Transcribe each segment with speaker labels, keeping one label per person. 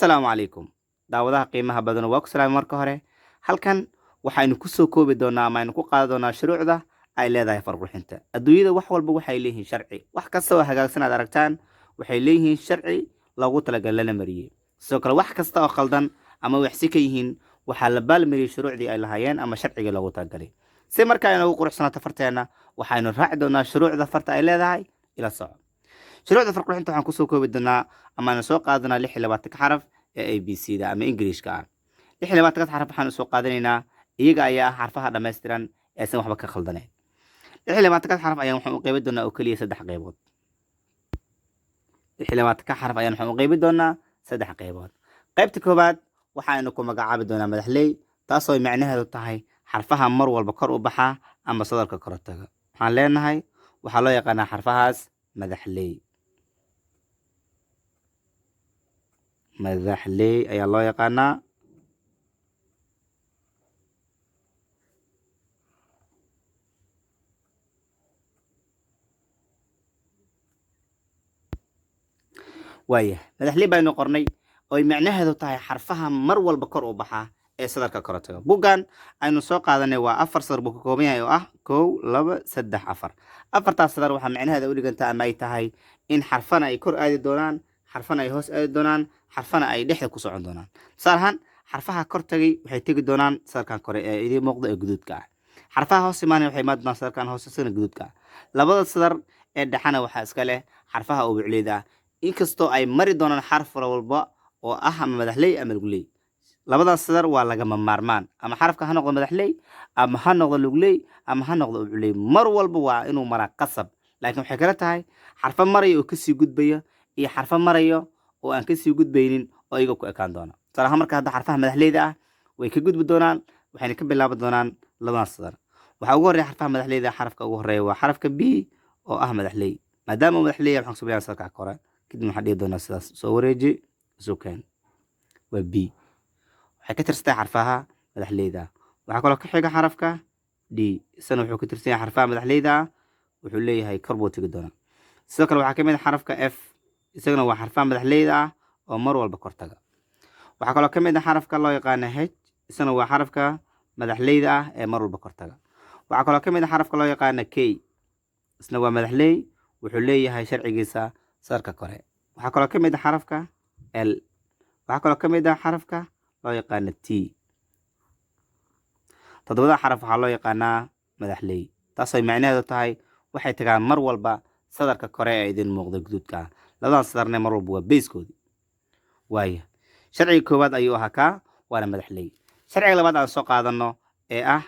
Speaker 1: asalaamu calaykum daawadaha qiimaha badan waa ku salaamay marka hore halkan waxaynu ku soo koobi doonaa ama aynu ku qaadi doonaa shuruucda ay leedahay farqurxinta adduunyada wax walba waxay leeyihiin sharci wax kasta oo hagaagsan aad aragtaan waxay leeyihiin sharci loogu talagal lana mariyey sidoo kale wax kasta oo khaldan ama waxsi ka yihiin waxaa la baalmariyey shuruucdii ay lahaayeen ama sharcigii loogu talagalay si marka aynu ugu quruxsanaato farteena waxaynu raaci doonaa shuruucda farta ay leedahay ila soco shuruucda farqurxinta waxaan kusoo koobi doonaa ama aynu soo qaadanaa 26 xaraf ee ABC da ama Ingiriiska ah 26 xaraf waxaan soo qaadanaynaa iyaga ayaa ah xarfaha dhameystiran ee san waxba ka khaldanayn 26 xaraf ayaan waxaan u qeybin doonaa oo kaliya 3 qaybood 26 xaraf ayaan waxaan u qeybin doonaa 3 qaybood qaybta koobaad waxaanu ku magacaabi doonaa madaxley taasoo macnaheedu tahay xarfaha mar walba kor u baxa ama sadarka kor u taga waxaan leenahay waxaa loo yaqaanaa xarfahaas madaxley ayaa loo yaqaanaa waaya madaxley baynu qornay oo macnaheedu tahay xarfaha mar walba kor u baxa ee sadarka kor u taga buuggan aynu soo qaadanay waa 4 sadar buu ka kooban yahay oo ah 1 2 3 4 afartaas sadar waxaa macnaheeda u dhigantaa ama ay tahay in xarfana ay kor aadi doonaan xarfana ay hoos aadi doonaan xarfana ay dhexda ku socon doonaan tusaale ahaan xarfaha kor tagay waxay tegi doonaan sadarkan kore ee idin muuqda ee guduudka ah xarfaha hoos imaanaya waxay imaan doonaan sadarkan hoose isagana guduudka ah labada sadar ee dhexana waxaa iska leh xarfaha ubucleyda ah inkastoo ay mari doonaan xarf walba oo ah ama madaxley ama lugley labadaas sadar waa lagama maarmaan ama xarafka ha noqdo madaxley ama ha noqdo lugley ama ha noqdo ubucley mar walba waa inuu maraa qasab laakiin waxay kala tahay xarfo maraya oo kasii gudbaya iyo xarfo maraya oo aan kasii gudbaynin oo iyaga ku ekaan doona tusaale ahaan marka hadda xarfaha madaxleyda ah way ka gudbi doonaan waxayna ka bilaaban doonaan labadaas sadar waxaa ugu horreeya xarfaha madaxleyda xarafka ugu horreeya waa xarafka b oo ah madaxley maadaama uu madaxley waxaan ku sameeyaa sadarka kore kadib waxaan dhihi doonaa sidaas soo wareeji soo keen waa b waxay ka tirsantahay xarfaha madaxleyda waxaa kaloo ka xiga xarafka d isana wuxuu ka tirsan yahay xarfaha madaxleyda wuxuu leeyahay kor buu tegi doonaa sidoo kale waxaa ka mid ah xarafka f isagana waa xarfaha madaxleyda ah oo mar walba kor taga waxaa kaloo ka mid ah xarafka loo yaqaano h isana waa xarafka madaxleyda ah ee mar walba kor taga waxaa kaloo ka mid ah xarafka loo yaqaano k isna waa madaxley wuxuu leeyahay sharcigiisa sadarka kore waxaa kaloo ka mid ah xarafka l waxaa kaloo ka mid ah xarafka loo yaqaano t toddobada xaraf waxaa loo yaqaanaa madaxley taasoo macnaheedu tahay waxay tagaan mar walba sadarka kore ee idin muuqda guduudka ah labadan sadarne mar walba waa beyskoodii waaya sharciga koowaad ayuu ahaa kaa waana madaxley sharciga labaad aan soo qaadano ee ah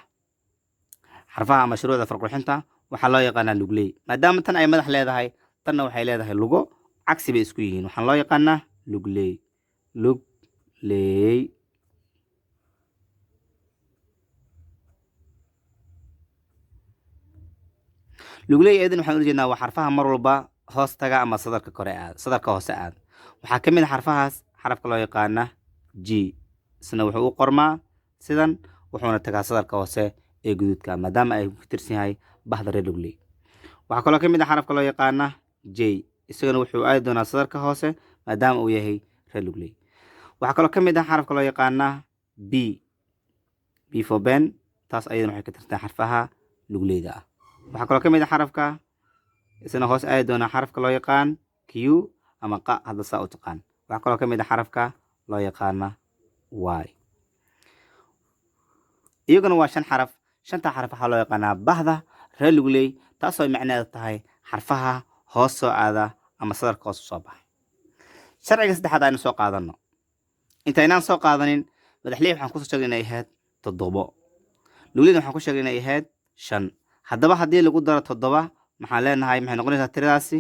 Speaker 1: xarfaha ama shuruucda farqurxinta waxaa loo yaqaanaa lugley maadaama tan ay madax leedahay tanna waxay leedahay lugo cagsi bay isku yihiin waxaan loo yaqaanaa lugley lugley eedan waxaan ula jeednaa waa xarfaha mar walba hoos taga ama sadarka kore aad sadarka hoose aad waxaa ka mid ah xarfahaas xarafka loo yaqaana g isna wuxuu u qormaa sidan wuxuuna tagaa sadarka hoose ee guduudka maadaama ay ku tirsan yahay bahda reer lugley waxaa kaloo ka mid ah xarafka loo yaqaana j isagana wuxuu aadi doonaa sadarka hoose maadaama uu yahay reer lugley waxaa kaloo ka mid ah xarafka loo yaqaana b for ben taas ayadana waxay ka tirsan xarfaha lugleyda ah waxaa kaloo ka mid ah xarafka isna hoos aadi doonaa xarafka loo yaqaan q ama qa hadda saa u taqaan waxaa kaloo ka mid ah xarafka loo yaqaana y iyaguna waa 5 xaraf 5ta xaraf waxaa loo yaqaanaa bahda reer lugley taasoo macnaheedu tahay xarfaha hoos soo aada ama sadarka hoos soo baxa sharciga saddexaad aynu soo qaadano intaynaan soo qaadanin madaxley waxaan kusoo sheegnay inay ahayd 7 lugleyna waxaan ku sheegnay inay ahayd 5 haddaba haddii lagu daro 7 maxaan leenahay maxay noqonaysaa tiradaasi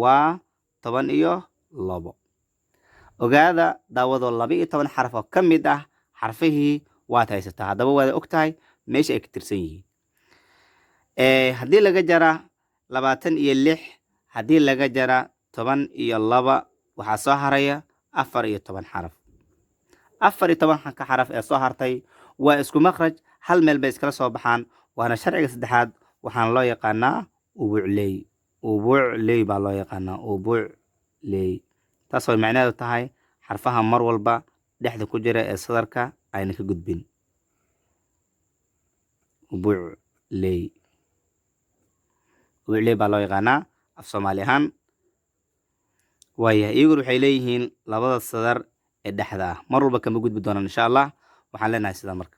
Speaker 1: waa 12 ogaada daawado 12 xaraf oo ka mid ah xarfihii waad haysataa haddaba waad og tahay meesha ay ka tirsan yihiin haddii laga jara 26 haddii laga jara 12 waxaa soo haraya 14 xaraf 14 ka xaraf ee soo hartay waa isku makhraj hal meel bay iskala soo baxaan waana sharciga saddexaad waxaan loo yaqaanaa ubucley baa loo yaqaanaa ubucley taasoo macnaheedu tahay xarfaha mar walba dhexda ku jira ee sadarka ayna ka gudbin. ubucley baa loo yaqaanaa af Soomaali ahaan. waayahay iyaguna waxay leeyihiin labada sadar ee dhexda ah mar walba kama gudbi doonaan insha allah. waxaan leenahay sidaa marka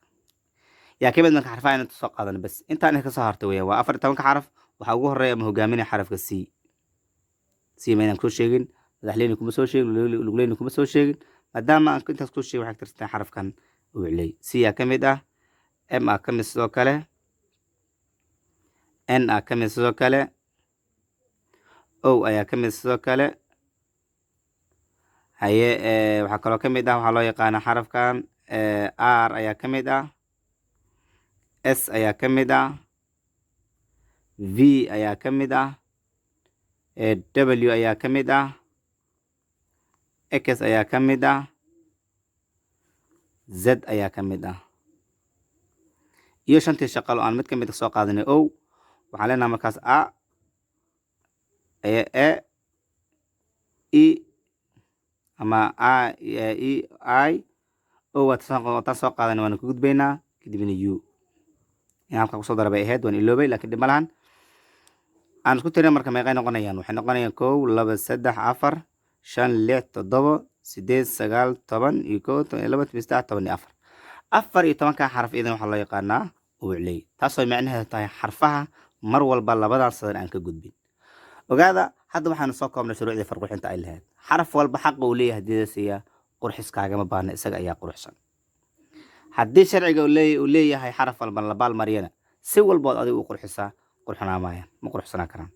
Speaker 1: yaa ka mid marka xarfaha inaan soo qaadano bas intaan ka soo hartay weeyaan waa 14 xaraf. waxaa ugu horeeya ama hogaaminaya xarafka c. c ma inaan ku sheegin, madaxleyni kuma soo sheegin, lugleyni kuma soo sheegin. maadaama aan intaas ku sheegay waxay tirsan xarafkan ubucley. c yaa ka mid ah, m aa ka mid sidoo kale, n aa ka mid sidoo kale, o ayaa ka mid sidoo kale. haye waxaa kaloo ka mid ah waxaa loo yaqaana xarafkan r ayaa ka mid ah, s ayaa ka mid ah, v ayaa ka mid ah, w ayaa ka mid ah, x ayaa ka mid ah, z ayaa ka mid ah. iyo shantii shaqalo aan mid ka mid soo qaadanay o. waxaan leenahay markaas a e i ama a e i o wataan soo qaadanay waana ku gudbaynaa kadibna u. in halka kusoo dara bay ahayd waan iloobay laakiin dhib ma lahan. aan isku tirin marka meeqay noqonayaan? waxay noqonayaan 1 2 3 4 5 6 7 8 9 10 11 12 13 14 14 xaraf idan waxaa loo yaqaanaa ubucley, taasoo macnaheedu tahay xarfaha mar walba labadan sadar aan ka gudbin. ogaada hadda waxaanu soo koobnay shuruucdii farqixinta ay lahayd. xaraf walba xaqa uu leeyahay diidasiya qurxiskaagama baahna, isaga ayaa quruxsan. haddii sharciga uu leeyahay xaraf walba la baalmariyana si walbood adigu u qurxisaa qurxinaa maayaan, ma qurxsanaa karaan.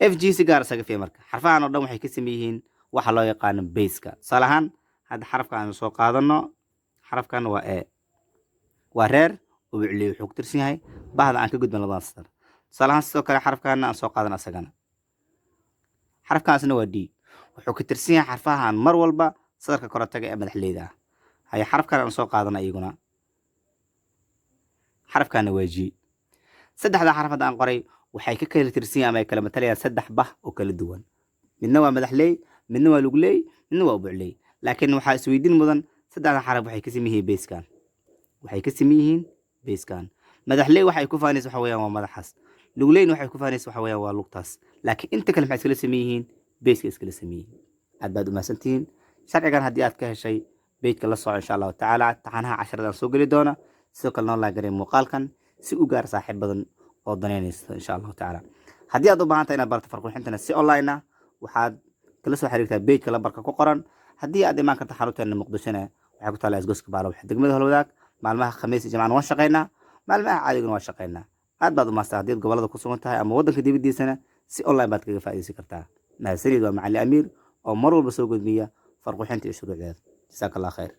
Speaker 1: f g si gaar isaga fiir marka xarfahan oo dhan waxay ka sameyn yihiin waxa loo yaqaano baseka. tusaale ahaan hadda xarafka aan soo qaadano, xarafkan waa e, waa reer ubucley wuxuu ku tirsan yahay bahda aan ka gudban labadan sadar. tusaale ahaan sidoo kale xarafkaana aan soo qaadan asagana, xarafkaasna waa d, wuxuu ka tirsan yahay xarfahan mar walba sadarka korotaga ee madaxleyda ah. haye xarafkan aan soo qaadana iyaguna, xarafkaana waa g. saddexda xaraf hadda aan qoray waxay ka kala tirsan yihiin ama ay kala matalayaan 3 bah oo kala duwan. midna waa madaxley, midna waa lugley, midna waa ubucley. laakiin waxaa isweydiin mudan saddexda xaraf waxay ka sameyn yihiin baskan. waxay ka sameyn yihiin baskan. madaxley waxay ku faanaysaa waxa weeyaan waa madaxaas, lugleyna waxay ku faanaysaa waxa weeyaan waa lugtaas. laakiin inta kale maxay iskala sameyn yihiin baska iskala sameyn yihiin. aad baad u mahadsantihiin. sharcigan haddii aad ka heshay beydka la soco insha allahu tacaala taxanaha casharadan soo geli doona. sidoo kale noo laagaray muuqaalkan si u gaar saaxiib badan oo daneynaysa insha allahu tacaala. haddii aad u baahan tahay inaad barato farqixintana si online ah waxaad kala soo xiriirtaa beydka lambarka ku qoran. haddii aad imaan karta xarunteena muqdishona waxay ku taallaa isgoyska baalaw degmada Holwadaag. maalmaha khamiis iyo jimcaha waan shaqeynaa, maalmaha caadigana waan shaqeynaa. aad baad u maastaa haddii aad gobolada ku sugan tahay ama waddanka dibadiisana si online baad kaga faa'iidaysan kartaa. mahadsanid waa macalin amiir oo mar walba soo gudbiya farqixinta iyo shuruucdeeda. jazaak allah khayr.